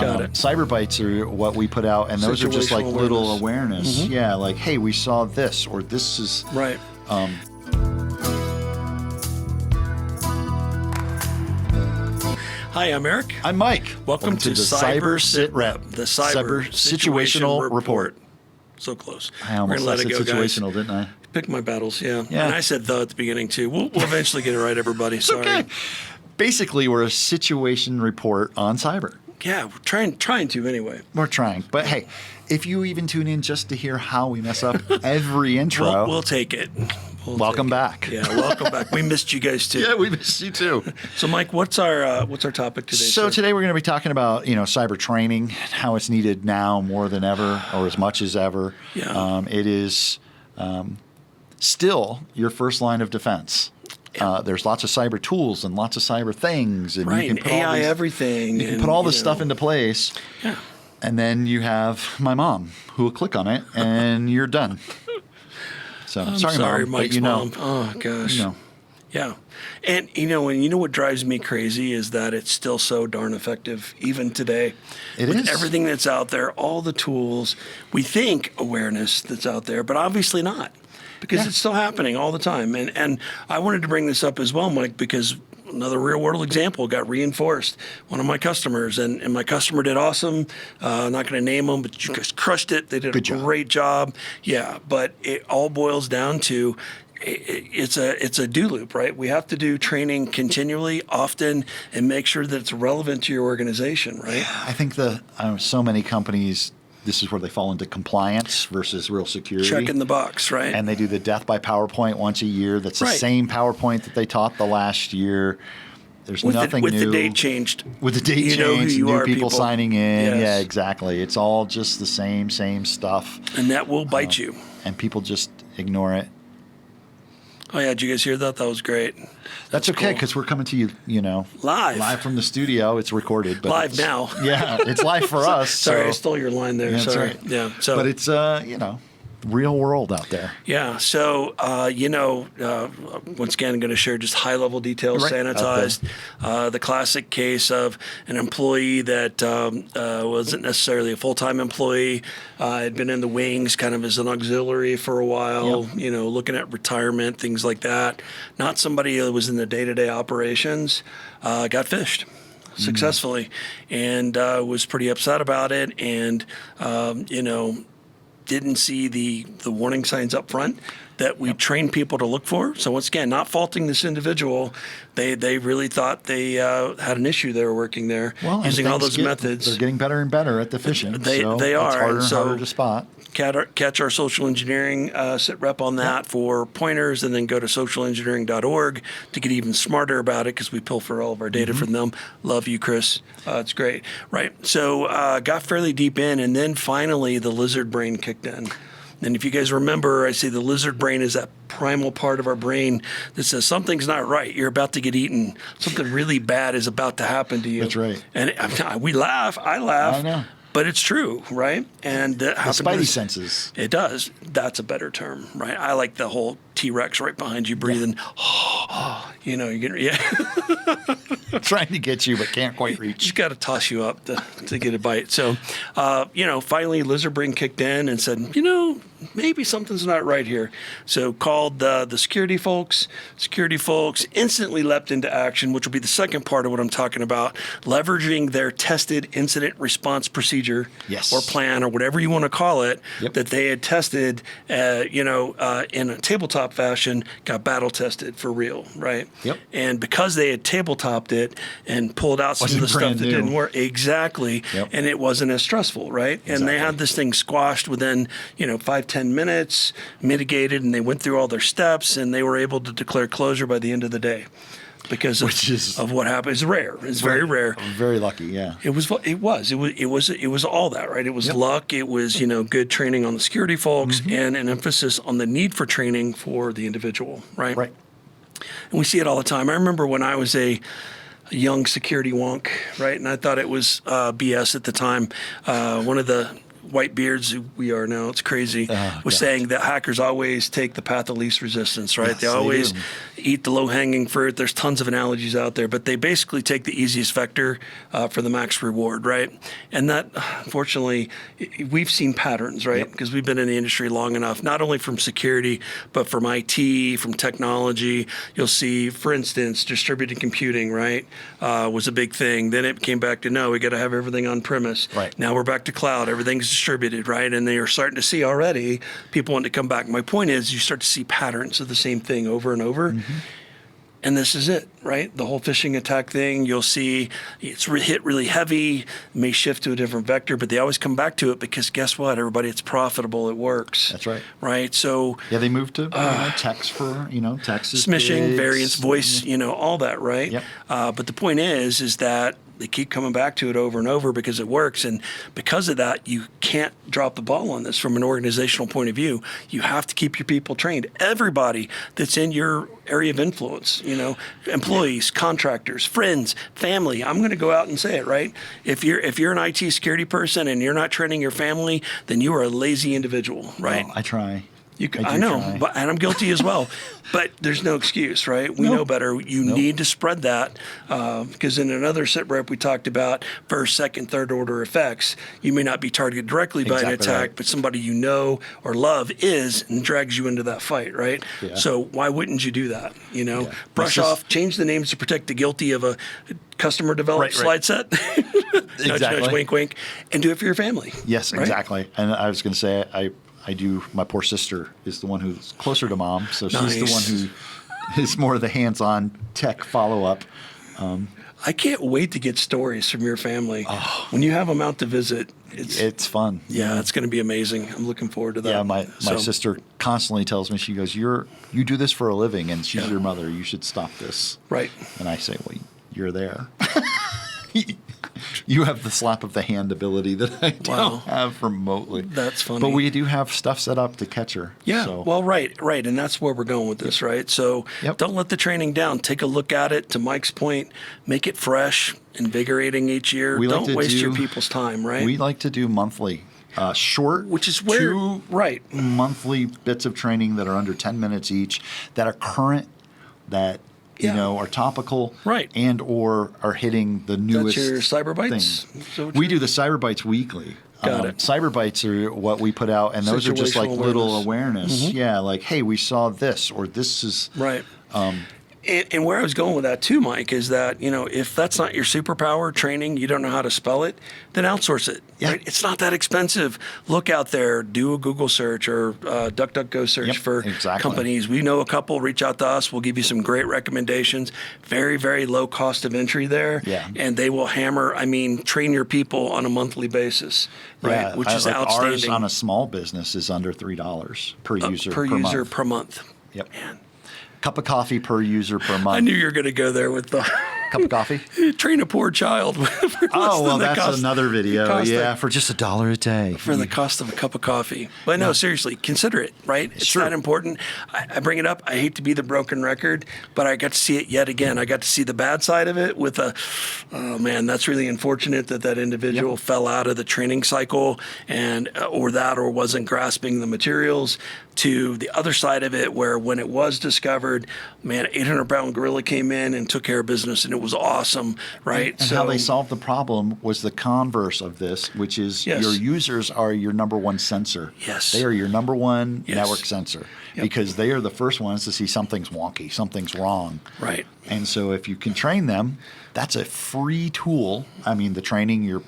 Got it. Cyber bites are what we put out, and those are just like Situational little awareness. Mm-hmm. Yeah, like, hey, we saw this, or this is... Right. Hi, I'm Eric. I'm Mike. Welcome to the Cyber Sitrep, the Cyber Situational Report. So close. I almost let said it go, situational, guys. didn't I? Pick my battles, yeah. Yeah. And I said the at the beginning, too. We'll eventually get it right, everybody. Sorry. Okay. Basically, we're a situation report on cyber. Yeah, we're trying to anyway. We're trying. But hey, if you even tune in just to hear how we mess up every intro, We'll take it. welcome back. Yeah, welcome back. We missed you guys, too. Yeah, we missed you too. So, Mike, what's our topic today? So sir? today we're going to be talking about cyber training, how it's needed now more than ever, or as much as ever. Yeah. It is still your first line of defense. There's lots of cyber tools and lots of cyber things, and Right, you can and put AI all these, everything. You can put all this stuff into place. Yeah. And then you have my mom who will click on it, and you're done. So I'm sorry, Mom, Mike's but mom. Oh gosh. Yeah. And what drives me crazy is that it's still so darn effective even today. It with is. everything that's out there, all the tools, we think awareness that's out there, but obviously not. Because it's still happening all the time. And I wanted to bring this up as well, Mike, because another real world example got reinforced. One of my customers, and my customer did awesome. I'm not going to name them, but you guys crushed it. They did a great job. Yeah, but it all boils down to it's a do loop, right? We have to do training continually, often, and make sure that it's relevant to your organization, right? I think so many companies, this is where they fall into compliance versus real security. Checking the box, right? And they do the death by PowerPoint once a year. That's the Right. same PowerPoint that they taught the last year. There's nothing with new. the date changed. With the date You know who changed, you new are, people signing in. Yes. Yeah, exactly. It's all just the same stuff. And that will bite you. And people just ignore it. Oh, yeah. Did you guys hear that? That was great. That's okay, because we're coming to you, Live from the studio. It's recorded. But Live now. Yeah, it's live for us. Sorry, so. I stole your line there. Yeah, that's Sorry. right. Yeah. So, But it's, real world out there. yeah. So, once again, I'm going to share just high-level details, Right. sanitized. The classic case of an employee that wasn't necessarily a full-time employee, had been in the wings kind of as an auxiliary for a while, looking at retirement, things like that. Not somebody that was in the day-to-day operations, got phished successfully and was pretty upset about it and, didn't see the warning signs up front that we train people to look for. So once again, not faulting this individual, they really thought they had an issue they were working there using all those methods. They're getting better and better at the phishing. They are. It's harder and So harder to spot. Catch our social engineering sit rep on that for pointers, and then go to socialengineering.org to get even smarter about it, because we pilfer all of our data from them. Love you, Chris. It's great. Right. So got fairly deep in, and then finally the lizard brain kicked in. And if you guys remember, I say the lizard brain is that primal part of our brain that says something's not right. You're about to get eaten. Something really bad is about to happen to you. That's right. And we laugh. I laugh. I know. But it's true, right? And The spidey senses. It does. That's a better term, right? I like the whole T-Rex right behind you breathing. You're getting Trying to get you, but can't quite reach. Just got to toss you up to get a bite. So, finally lizard brain kicked in and said, maybe something's not right here. So called the security folks. Security folks instantly leapt into action, which will be the second part of what I'm talking about, leveraging their tested incident response procedure or plan or whatever you want to call it that they had tested, in a tabletop fashion, got battle tested for real, right? Yep. And because they had tabletopped it and pulled out some of the stuff that didn't work, and it wasn't as stressful, right? And they had this thing squashed within, 5-10 minutes, mitigated, and they went through all their steps, and they were able to declare closure by the end of the day. Because of what happened. It's rare. It's very rare. Very lucky, yeah. It was all that, right? It was luck. It was, good training on the security folks and an emphasis on the need for training for the individual, right? Right. And we see it all the time. I remember when I was a young security wonk, right? And I thought it was BS at the time. One of white beards who we are now, it's crazy, was saying that hackers always take the path of least resistance, right? Yes, they they always do. eat the low-hanging fruit. There's tons of analogies out there, but they basically take the easiest vector for the max reward, right? And that, unfortunately, we've seen patterns, right? Because we've been in the industry long enough, not only from security, but from IT, from technology. You'll see, for instance, distributed computing, right, was a big thing. Then it came back to, no, we got to have everything on premise. Right. Now we're back to cloud. Everything's distributed, right? And they are starting to see already people want to come back. My point is you start to see patterns of the same thing over and over. And this is it, right? The whole phishing attack thing, you'll see it's hit really heavy, may shift to a different vector, but they always come back to it because guess what, everybody? It's profitable. It works. That's right. Right? So Yeah, they moved to text for, text is smishing, big, variance, voice, all that, right? Yep. But the point is that they keep coming back to it over and over because it works. And because of that, you can't drop the ball on this from an organizational point of view. You have to keep your people trained. Everybody that's in your area of influence, employees, contractors, friends, family. I'm going to go out and say it, right? If you're an IT security person and you're not training your family, then you are a lazy individual, right? Well, I try. I know, try. and I'm guilty as well. But there's no excuse, right? We know better. You need to spread that because in another Sitrep we talked about first, second, third order effects. You may not be targeted directly by an Exactly attack, right. but somebody you know or love is and drags you into that fight, right? Yeah. So why wouldn't you do that? Brush It's just- off, change the names to protect the guilty of a customer developed Right. slide set. Nudge, Exactly. nudge, wink, wink, and do it for your family. Yes, right? exactly. And I was going to say, I do. My poor sister is the one who's closer to mom, so she's the Nice. one who is more of the hands-on tech follow-up. I can't wait to get stories from your family. When you have them out to visit, It's fun. yeah, it's going to be amazing. I'm looking forward to that. Yeah, my So, sister constantly tells me, she goes, you do this for a living, and she's your mother. You should stop this. Right. And I say, well, you're there. You have the slap of the hand ability that I don't Wow. have remotely. That's funny. But we do have stuff set up to catch her. Yeah, So. well, right, and that's where we're going with this, right? So Yep. don't let the training down. Take a look at it. To Mike's point, make it fresh, invigorating each year. We like Don't to waste your do- people's time, right? We like to do monthly, short, Which is where, two right? monthly bits of training that are under 10 minutes each, that are current, that are topical, Right. and or are hitting the newest. That's your Cyber Bites? thing. Is that what We you're- do the Cyber Bites weekly. Got it. Cyber Bites are what we put out, and those are just like Situational little awareness. awareness. Yeah, like, hey, we saw this, or this is. Right. And where I was going with that too, Mike, is that, if that's not your superpower training, you don't know how to spell it, then outsource it. Yeah. Right? It's not that expensive. Look out there, do a Google search or DuckDuckGo search Yep, for exactly. companies. We know a couple, reach out to us. We'll give you some great recommendations. Very, very low cost of entry there. Yeah. And they will train your people on a monthly basis, right? Yeah, Which is like outstanding. Ours on a small business is under $3 per user per month. user per month. Yep. Cup of coffee per user per month. I knew you were going to go there with the Cup of coffee. train a poor child. for less Oh, well, than the that's cost- another video. cost of- Yeah, for just $1 a day. for the cost of a cup of coffee. But no, seriously, consider it, right? It's Sure. that important. I bring it up. I hate to be the broken record, but I got to see it yet again. I got to see the bad side of it with oh man, that's really unfortunate that individual fell out of the training cycle and or wasn't grasping the materials, to the other side of it where when it was discovered, man, 800-pound gorilla came in and took care of business, and it was awesome, right? And how they solved the problem was the converse of this, which is Yes. your users are your number one sensor. Yes. They are your number one Yes. network sensor because they are the first ones to see something's wonky, something's wrong. Right. And so if you can train them, that's a free tool. I mean, the training you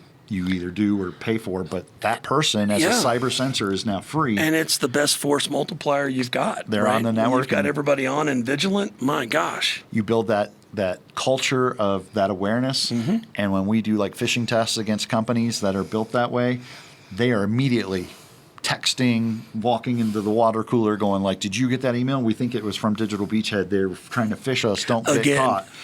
either do or pay for, but that person as a cyber sensor is now free. And it's the best force multiplier you've got. They're right? on the When network You've got and- everybody on and vigilant. My gosh. You build that culture of that awareness. Mm-hmm. And when we do like phishing tests against companies that are built that way, they are immediately texting, walking into the water cooler going like, did you get that email? We think it was from Digital Beachhead. They're trying to phish us. Don't get Again.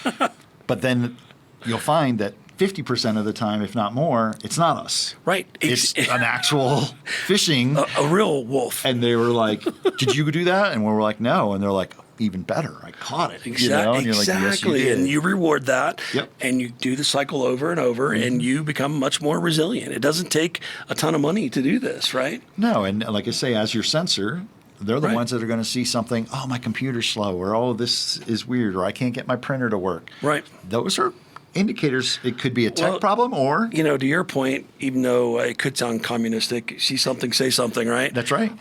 caught. But then you'll find that 50% of the time, if not more, it's not us. Right. It's an actual phishing. a real wolf. And they were like, did you do that? And we were like, no. And they're like, even better. I caught it. Exactly. And you're like, yes, you Exactly. did. And you reward that. Yep. And you do the cycle over and over, and you become much more resilient. It doesn't take a ton of money to do this, right? No, and like I say, as your sensor, they're the Right. ones that are going to see something, oh, my computer's slow, or oh, this is weird, or I can't get my printer to work. Right. Those are indicators. It could be a tech Well, problem, or To your point, even though it could sound communistic, see something, say something, right? that's right.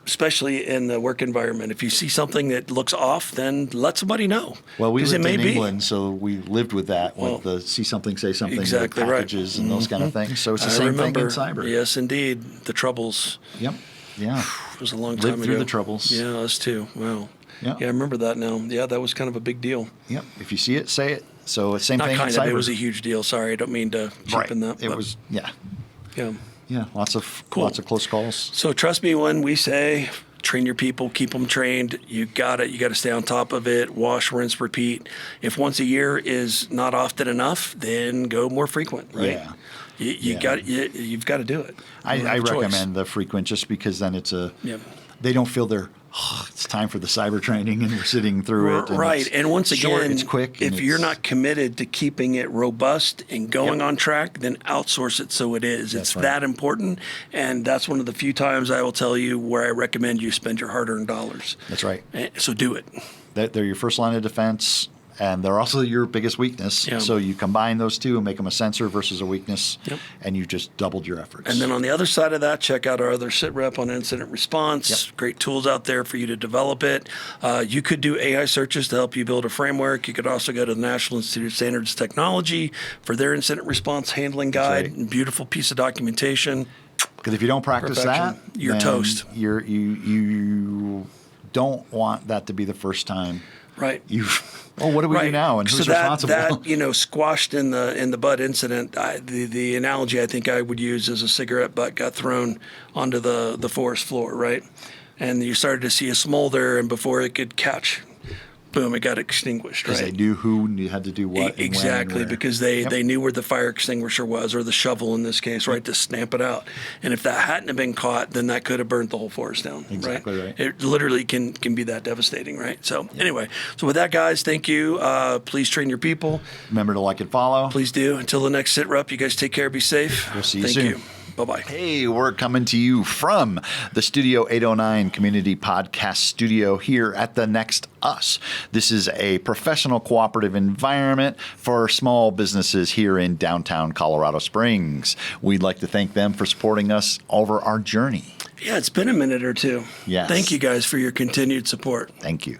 Especially in the work environment. If you see something that looks off, then let somebody know. Well, we 'Cause lived it may in be. England, so we lived with that, Well, with the see something, say something, exactly with right. packages and those kind of things. So it's the I same remember, thing in cyber. Yes, indeed. The troubles. Yep. Yeah. It was a long Lived time ago. through the troubles. Yeah, us too. Wow. Yeah. Yeah, I remember that now. Yeah, that was kind of a big deal. Yep. If you see it, say it. So it's same Not thing kind in of. cyber. It was a huge deal. Sorry, I don't mean to cheapen that. It but, was. Yeah. Yeah. Yeah. Lots of Cool. close calls. So trust me when we say train your people, keep them trained. You got it. You got to stay on top of it. Wash, rinse, repeat. If once a year is not often enough, then go more frequent. Right. Yeah. You've got to do it. You don't I have a choice. recommend the frequent just because then it's Yep. they don't feel it's time for the cyber training and we're sitting through it. Right. And once short, again, it's quick. and if you're it's- not committed to keeping it robust and going Yep. on track, then outsource it so it is. That's It's right. that important. And that's one of the few times I will tell you where I recommend you spend your hard-earned dollars. That's right. So do it. They're your first line of defense, and they're also your biggest weakness. Yeah. So you combine those two and make them a sensor versus a weakness, Yep. and you just doubled your efforts. And then on the other side of that, check out our other Sitrep on incident response. Yep. Great tools out there for you to develop it. You could do AI searches to help you build a framework. You could also go to the National Institute of Standards and Technology for their incident response handling guide. right. Beautiful piece of documentation. Because if you don't practice Perfection. that, You're then toast. You don't want that to be the first time. Right. What do we do now, and who's so that, responsible? That squashed in the butt incident. The analogy I think I would use is a cigarette butt got thrown onto the forest floor, right? And you started to see a smolder, and before it could catch, boom, it got extinguished, Because right? they knew who had to do what. And when and Exactly, where. because they Yep. knew where the fire extinguisher was, or the shovel in this case, right, to stamp it out. And if that hadn't have been caught, then that could have burnt the whole forest down. Exactly right. It literally can be that devastating, right? So anyway, so with that, guys, thank you. Please train your people. Remember to like and follow. Please do. Until the next sit rep, you guys take care. Be safe. We'll see you thank soon. you. Bye-bye. Hey, we're coming to you from the Studio 809 Community Podcast Studio here at the Next Us. This is a professional cooperative environment for small businesses here in downtown Colorado Springs. We'd like to thank them for supporting us over our journey. Yeah, it's been a minute or two. Yes. Thank you guys for your continued support. Thank you.